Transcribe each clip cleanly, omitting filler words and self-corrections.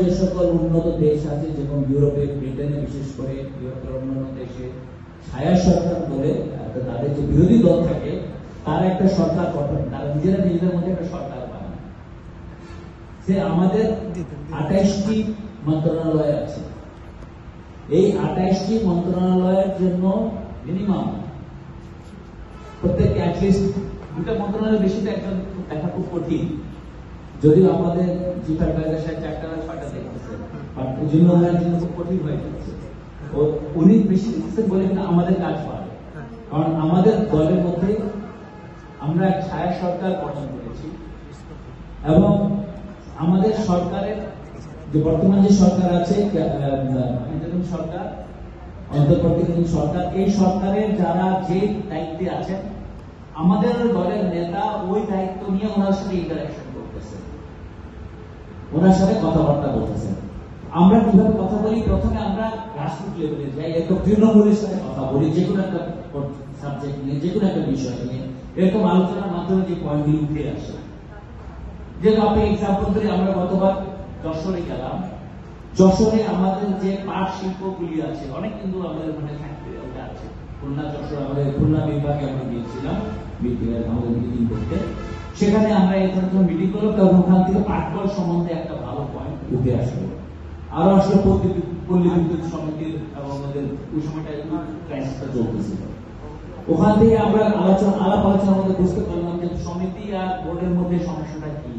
যে সকল উন্নত দেশ আছে, যেমন ইউরোপে, ব্রিটেনে, বিশেষ করে ইউরোপের অন্যান্য দেশে ছায়া সরকার বলে তাদের যে বিরোধী দল থাকে তার একটা সরকার গঠন, তারা নিজেরা নিজেদের মধ্যে একটা সরকার বানায়। সে আমাদের 28টি মন্ত্রণালয় আছে। এই 28টি মন্ত্রণালয়ের জন্য মিনিমাম প্রত্যেক অ্যাটলিস্ট দুটা মন্ত্রণালয়, বেশি একজন দেখা খুব কঠিন, যদিও আমাদের জিফার বাইরের সাথে 4টা 6টা দেখতেছে, বাট ওই জন্য ওনার জন্য খুব কঠিন হয়ে যাচ্ছে। উনি বেশি দেখতেছেন বলে কিন্তু আমাদের কাজ পারে, কারণ আমাদের দলের মধ্যে আমরা এক ছায়া সরকার গঠন করেছি এবং আমাদের সরকারের যে বর্তমান যে সরকার আছে, সরকার, অন্তর্বর্তীকালীন সরকার, এই সরকারের যারা যে দায়িত্বে আছেন, আমাদের দলের নেতা ওই দায়িত্ব নিয়ে ওনার সাথে ইন্টারাকশন করতেছে, ওনার সাথে কথাবার্তা বলতেছেন। আমরা কিভাবে কথা বলি? প্রথমে আমরা গ্রাসরুট লেভেলে যাই, একদম তৃণমূলের সাথে কথা বলি, যে কোনো একটা সাবজেক্ট নিয়ে, যে কোনো একটা বিষয় নিয়ে। এরকম আলোচনার মাধ্যমে যে পয়েন্টগুলি উঠে আসে, যেহেতু আপনি এক্সাম্পল করে আমরা গতবার যশোরে গেলাম, যশোরে আমাদের যে পাট শিল্পগুলি আছে, অনেক কিন্তু আমাদের মানে ফ্যাক্টরি আছে। খুলনা, যশোর, আমাদের খুলনা বিভাগে আমরা গিয়েছিলাম আমাদের মিটিং করতে। সেখানে আমরা এই ধরনের মিটিং করলাম, তখন ওখান থেকে পাটকল সম্বন্ধে একটা ভালো পয়েন্ট উঠে আসলো। আরো আসলে পল্লী বিদ্যুৎ সমিতির এবং আমাদের ওই সময়টা ক্রাইসিসটা চলতেছিল। ওখান থেকে আমরা আলাপ আলোচনার মধ্যে বুঝতে পারলাম যে সমিতি আর বোর্ডের মধ্যে সমস্যাটা কি,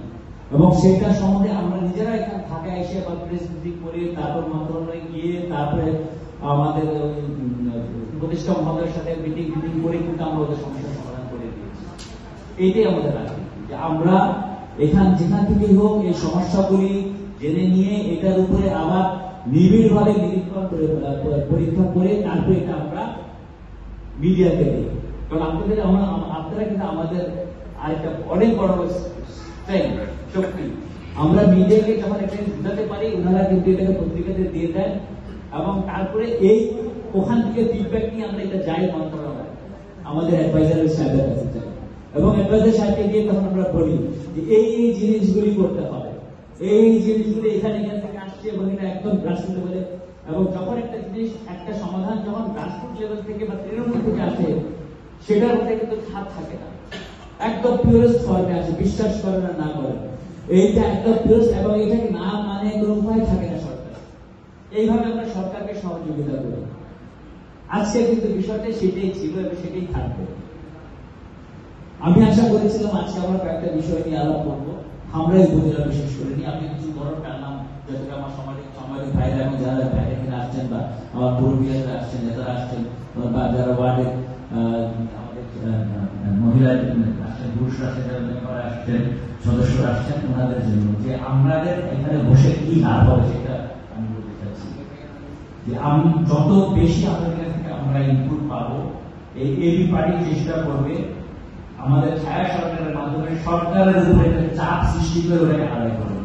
এবং সেটা সম্বন্ধে আমরা নিজেরা এখানে ঢাকায় এসে বা প্রেস মিটিং করে, তারপর মন্ত্রণালয়ে গিয়ে, তারপরে আমাদের উপদেষ্টা মহোদয়ের সাথে মিটিং করে কিন্তু আমরা ওদের সমস্যার সমাধান করে দিয়েছি। এইটাই আমাদের রাজনীতি, যে আমরা যেখান থেকেই হোক এই সমস্যাগুলি জেনে নিয়ে এটার উপরে আবার নিবিড়ভাবে নিরীক্ষণ করে, পরীক্ষা করে, তারপরে এটা আমরা মিডিয়াকে দিই। কারণ আপনারা কিন্তু আমাদের আরেকটা অনেক বড় শক্তি, আমরা মিডিয়াকে যখন এখানে বুঝাতে পারি, ওনারা কিন্তু এটাকে পত্রিকাতে দিয়ে দেন, এবং তারপরে ওখান থেকে ফিডব্যাক নিয়ে আমরা এটা যাই মন্ত্রণালয়, আমাদের অ্যাডভাইজারের সাহেবের কাছে যাই, এবং অ্যাডভাইজার সাহেবকে দিয়ে তখন আমরা বলি যে এই জিনিসগুলি করতে হবে, এই জিনিসগুলি এখানে থেকে আসছে, এবং এটা একদম গ্রাসরুট লেভেলে। এবং যখন একটা জিনিস, একটা সমাধান যখন গ্রাসরুট লেভেল থেকে বা তৃণমূল থেকে আসে, সেটার মধ্যে কিন্তু হাত থাকে না, একদম পিওরেস্ট ফর্মে আসে, বিশ্বাস করে না করে এইটা একদম পিওরেস্ট, এবং এটাকে না মানে কোনো উপায় থাকে না সরকার। এইভাবে আমরা সরকারকে সহযোগিতা করি। আজকে কিন্তু বিষয়টা সেটাই ছিল এবং সেটাই থাকবে। আমি আশা করেছিলাম আজকে আমরা কয়েকটা বিষয় নিয়ে আলাপ করবো, আমরা এই উপজেলা বিশেষ করে নিয়ে। আমি কিছু বড় টানলাম, যাতে আমার সামাজিক ভাইরা এবং যারা বাইরে থেকে আসছেন, বা আমার মুরব্বীরা আসছেন, নেতারা আসছেন, বা যারা ওয়ার্ডের আমাদের মহিলা আসছেন, পুরুষরা আসছেন, যারা মেম্বার আসছেন, সদস্যরা আসছেন, ওনাদের জন্য যে আমাদের এখানে বসে কি লাভ হবে সেটা আমি বলতে চাচ্ছি। যে আমি যত বেশি আপনাদের কাছ থেকে আমরা ইনপুট পাবো, এই এবি পার্টি চেষ্টা করবে আমাদের ছায়া সরকারের মাধ্যমে সরকারের উপরে একটা চাপ সৃষ্টি করে ওটাকে আদায় করবে।